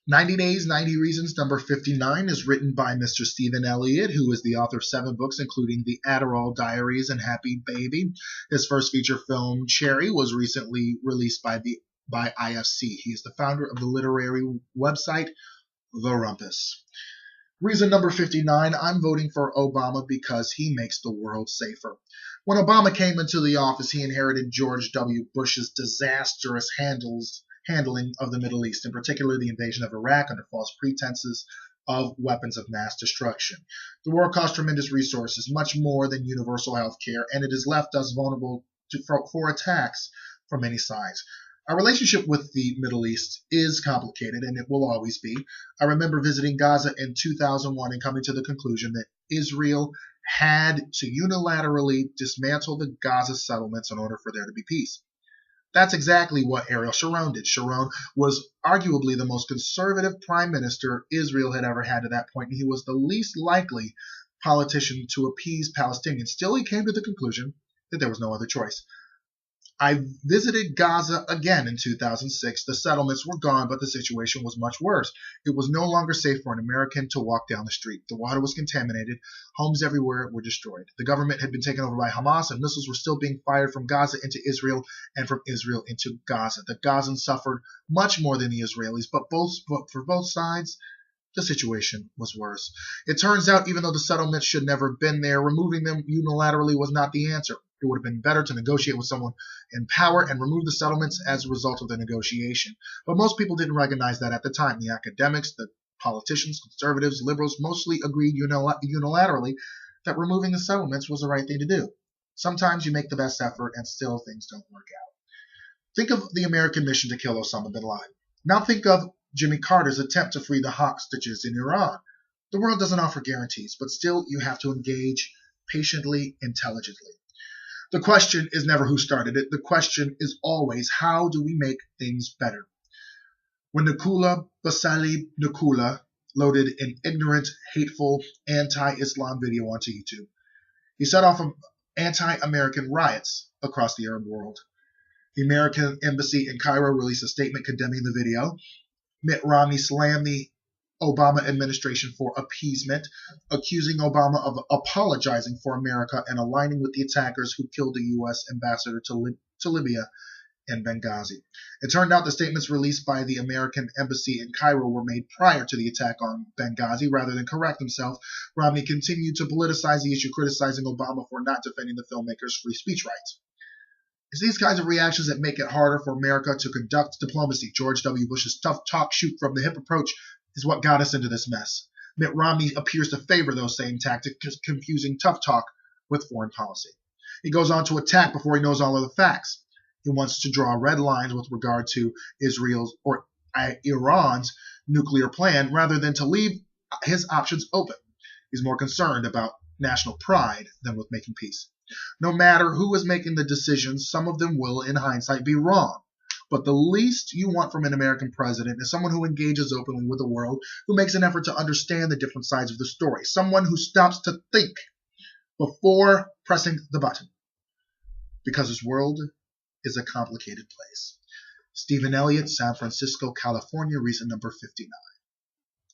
90 Days, 90 Reasons, number 59, is written by Mr. Stephen Elliott, who is the author of 7 books, including The Adderall Diaries and Happy Baby. His first feature film, Cherry, was recently released by IFC. He is the founder of the literary website The Rumpus. Reason number 59, I'm voting for Obama because he makes the world safer. When Obama came into the office, he inherited George W. Bush's disastrous handling of the Middle East, in particular the invasion of Iraq under false pretenses of weapons of mass destruction. The war cost tremendous resources, much more than universal health care, and it has left us vulnerable for attacks from many sides. Our relationship with the Middle East is complicated, and it will always be. I remember visiting Gaza in 2001 and coming to the conclusion that Israel had to unilaterally dismantle the Gaza settlements in order for there to be peace. That's exactly what Ariel Sharon did. Sharon was arguably the most conservative prime minister Israel had ever had to that point, and he was the least likely politician to appease Palestinians. Still, he came to the conclusion that there was no other choice. I visited Gaza again in 2006. The settlements were gone, but the situation was much worse. It was no longer safe for an American to walk down the street. The water was contaminated. Homes everywhere were destroyed. The government had been taken over by Hamas, and missiles were still being fired from Gaza into Israel and from Israel into Gaza. The Gazans suffered much more than the Israelis, but for both sides, the situation was worse. It turns out, even though the settlements should never have been there, removing them unilaterally was not the answer. It would have been better to negotiate with someone in power and remove the settlements as a result of the negotiation. But most people didn't recognize that at the time. The academics, the politicians, conservatives, liberals mostly agreed unilaterally that removing the settlements was the right thing to do. Sometimes you make the best effort and still things don't work out. Think of the American mission to kill Osama bin Laden. Now think of Jimmy Carter's attempt to free the hostages in Iran. The world doesn't offer guarantees, but still you have to engage patiently, intelligently. The question is never who started it. The question is always, how do we make things better? When Nakula Basali Nakula loaded an ignorant, hateful, anti-Islam video onto YouTube, he set off anti-American riots across the Arab world. The American embassy in Cairo released a statement condemning the video. Mitt Romney slammed the Obama administration for appeasement, accusing Obama of apologizing for America and aligning with the attackers who killed the U.S. ambassador to Libya in Benghazi. It turned out the statements released by the American embassy in Cairo were made prior to the attack on Benghazi. Rather than correct himself, Romney continued to politicize the issue, criticizing Obama for not defending the filmmaker's free speech rights. It's these kinds of reactions that make it harder for America to conduct diplomacy. George W. Bush's tough talk, shoot from the hip approach is what got us into this mess. Mitt Romney appears to favor those same tactics, confusing tough talk with foreign policy. He goes on to attack before he knows all of the facts. He wants to draw red lines with regard to Israel's or Iran's nuclear plan rather than to leave his options open. He's more concerned about national pride than with making peace. No matter who is making the decisions, some of them will, in hindsight, be wrong. But the least you want from an American president is someone who engages openly with the world, who makes an effort to understand the different sides of the story, someone who stops to think before pressing the button. Because this world is a complicated place. Stephen Elliott, San Francisco, California, reason number 59.